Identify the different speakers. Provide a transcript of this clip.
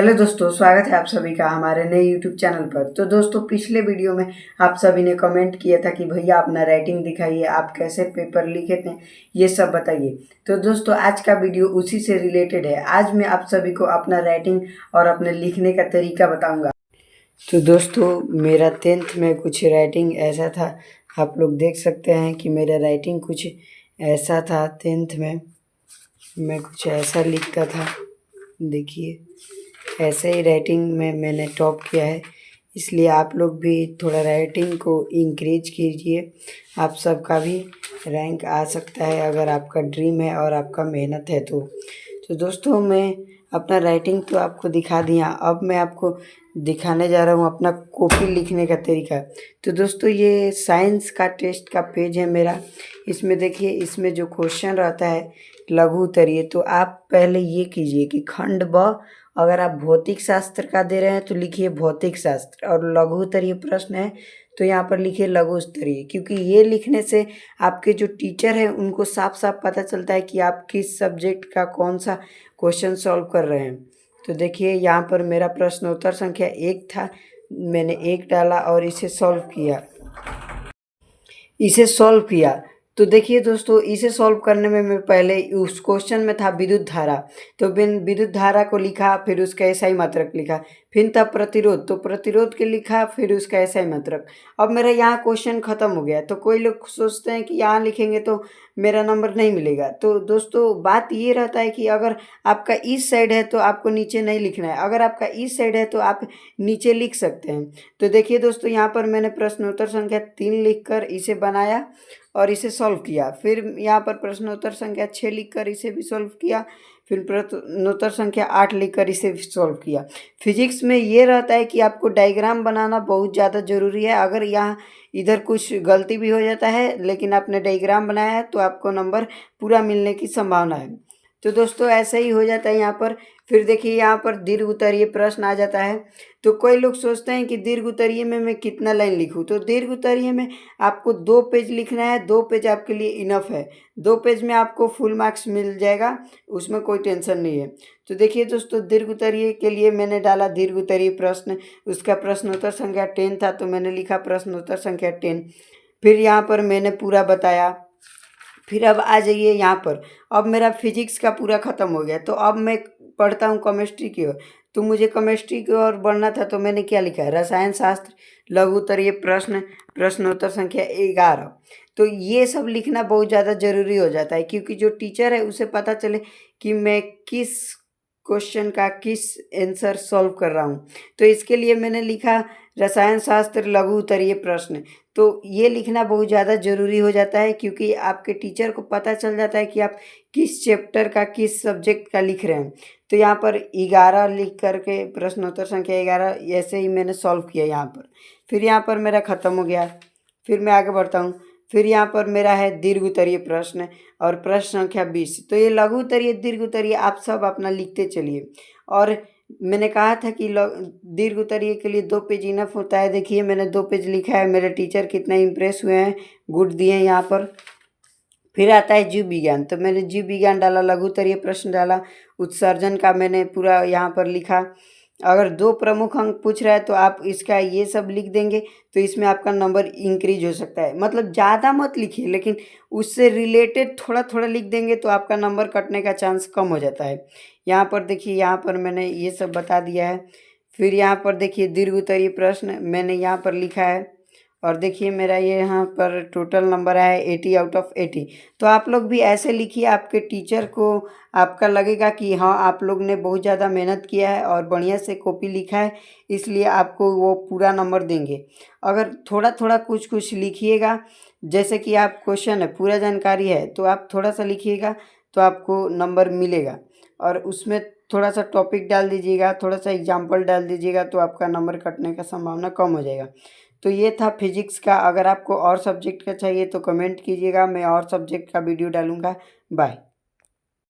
Speaker 1: Hello दोस्तों, स्वागत है आप सभी का हमारे नए यूट्यूब चैनल पर। तो दोस्तों, पिछले वीडियो में आप सभी ने कमेंट किया था कि भैया अपना राइटिंग दिखाइए, आप कैसे पेपर लिखे थे, ये सब बताइए। तो दोस्तों, आज का वीडियो उसी से रिलेटेड है। आज मैं आप सभी को अपना राइटिंग और अपने लिखने का तरीका बताऊँगा। तो दोस्तों, मेरा 10th में कुछ राइटिंग ऐसा था, आप लोग देख सकते हैं कि मेरा राइटिंग कुछ ऐसा था। 10th में मैं कुछ ऐसा लिखता था, देखिए ऐसे ही राइटिंग में मैंने टॉप किया है। इसलिए आप लोग भी थोड़ा राइटिंग को इंक्रीज कीजिए, आप सबका भी रैंक आ सकता है अगर आपका ड्रीम है और आपका मेहनत है तो दोस्तों, मैं अपना राइटिंग तो आपको दिखा दिया, अब मैं आपको दिखाने जा रहा हूँ अपना कॉपी लिखने का तरीका। तो दोस्तों, ये साइंस का टेस्ट का पेज है मेरा। इसमें देखिए, इसमें जो क्वेश्चन रहता है लघु उत्तरीय, तो आप पहले ये कीजिए कि खंड ब, अगर आप भौतिक शास्त्र का दे रहे हैं तो लिखिए भौतिक शास्त्र, और लघु उत्तरीय प्रश्न है तो यहाँ पर लिखिए लघु उत्तरीय, क्योंकि ये लिखने से आपके जो टीचर हैं उनको साफ साफ पता चलता है कि आप किस सब्जेक्ट का कौन सा क्वेश्चन सॉल्व कर रहे हैं। तो देखिए, यहाँ पर मेरा प्रश्नोत्तर संख्या 1 था, मैंने 1 डाला और इसे सॉल्व किया। तो देखिए दोस्तों, इसे सॉल्व करने में मैं पहले उस क्वेश्चन में था विद्युत धारा, तो विद्युत धारा को लिखा, फिर उसका एसआई मात्रक लिखा। फिर था प्रतिरोध, तो प्रतिरोध के लिखा, फिर उसका एसआई मात्रक। अब मेरा यहाँ क्वेश्चन ख़त्म हो गया। तो कोई लोग सोचते हैं कि यहाँ लिखेंगे तो मेरा नंबर नहीं मिलेगा। तो दोस्तों, बात ये रहता है कि अगर आपका इस साइड है तो आपको नीचे नहीं लिखना है, अगर आपका इस साइड है तो आप नीचे लिख सकते हैं। तो देखिए दोस्तों, यहाँ पर मैंने प्रश्नोत्तर संख्या 3 लिखकर इसे बनाया और इसे सॉल्व किया। फिर यहाँ पर प्रश्नोत्तर संख्या 6 लिखकर इसे भी सॉल्व किया। फिर प्रश्नोत्तर संख्या 8 लिखकर इसे भी सॉल्व किया। फिजिक्स में ये रहता है कि आपको डायग्राम बनाना बहुत ज़्यादा ज़रूरी है। अगर यहाँ इधर कुछ गलती भी हो जाता है लेकिन आपने डायग्राम बनाया है तो आपको नंबर पूरा मिलने की संभावना है। तो दोस्तों, ऐसा ही हो जाता है यहाँ पर। फिर देखिए, यहाँ पर दीर्घ उत्तरीय प्रश्न आ जाता है। तो कोई लोग सोचते हैं कि दीर्घ उत्तरीय में मैं कितना लाइन लिखूँ। तो दीर्घ उत्तरीय में आपको 2 पेज लिखना है, 2 पेज आपके लिए इनफ है। 2 पेज में आपको फुल मार्क्स मिल जाएगा, उसमें कोई टेंशन नहीं है। तो देखिए दोस्तों, दीर्घ उत्तरीय के लिए मैंने डाला दीर्घ उत्तरीय प्रश्न, उसका प्रश्नोत्तर संख्या 10 था तो मैंने लिखा प्रश्नोत्तर संख्या 10। फिर यहाँ पर मैंने पूरा बताया। फिर अब आ जाइए यहाँ पर, अब मेरा फिजिक्स का पूरा ख़त्म हो गया। तो अब मैं पढ़ता हूँ केमिस्ट्री की ओर। तो मुझे केमिस्ट्री की ओर बढ़ना था तो मैंने क्या लिखा है, रसायन शास्त्र लघु उत्तरीय प्रश्न प्रश्नोत्तर संख्या 11। तो ये सब लिखना बहुत ज़्यादा ज़रूरी हो जाता है, क्योंकि जो टीचर है उसे पता चले कि मैं किस क्वेश्चन का किस आंसर सॉल्व कर रहा हूँ। तो इसके लिए मैंने लिखा रसायन शास्त्र लघु उत्तरीय प्रश्न। तो ये लिखना बहुत ज़्यादा ज़रूरी हो जाता है, क्योंकि आपके टीचर को पता चल जाता है कि आप किस चैप्टर का किस सब्जेक्ट का लिख रहे हैं। तो यहाँ पर 11 लिख करके प्रश्नोत्तर संख्या 11 ऐसे ही मैंने सॉल्व किया यहाँ पर। फिर यहाँ पर मेरा ख़त्म हो गया। फिर मैं आगे बढ़ता हूँ। फिर यहाँ पर मेरा है दीर्घ उत्तरीय प्रश्न और प्रश्न संख्या 20। तो ये लघु उत्तरीय दीर्घ उत्तरीय आप सब अपना लिखते चलिए। और मैंने कहा था कि दीर्घ उत्तरीय के लिए 2 पेज इनफ होता है। देखिए, मैंने 2 पेज लिखा है, मेरे टीचर कितना इम्प्रेस हुए हैं, गुड दिए हैं यहाँ पर। फिर आता है जीव विज्ञान, तो मैंने जीव विज्ञान डाला, लघु उत्तरीय प्रश्न डाला, उत्सर्जन का मैंने पूरा यहाँ पर लिखा। अगर 2 प्रमुख अंक पूछ रहा है तो आप इसका ये सब लिख देंगे तो इसमें आपका नंबर इंक्रीज हो सकता है। मतलब ज़्यादा मत लिखिए, लेकिन उससे रिलेटेड थोड़ा थोड़ा लिख देंगे तो आपका नंबर कटने का चांस कम हो जाता है। यहाँ पर देखिए, यहाँ पर मैंने ये सब बता दिया है। फिर यहाँ पर देखिए दीर्घ उत्तरीय प्रश्न मैंने यहाँ पर लिखा है, और देखिए मेरा ये यहाँ पर टोटल नंबर है 80 आउट ऑफ 80। तो आप लोग भी ऐसे लिखिए, आपके टीचर को आपका लगेगा कि हाँ, आप लोग ने बहुत ज़्यादा मेहनत किया है और बढ़िया से कॉपी लिखा है, इसलिए आपको वो पूरा नंबर देंगे। अगर थोड़ा थोड़ा कुछ कुछ लिखिएगा, जैसे कि आप क्वेश्चन है पूरा जानकारी है तो आप थोड़ा सा लिखिएगा तो आपको नंबर मिलेगा। और उसमें थोड़ा सा टॉपिक डाल दीजिएगा, थोड़ा सा एग्जाम्पल डाल दीजिएगा तो आपका नंबर कटने का संभावना कम हो जाएगा। तो ये था फिजिक्स का। अगर आपको और सब्जेक्ट का चाहिए तो कमेंट कीजिएगा, मैं और सब्जेक्ट का वीडियो डालूँगा। बाय।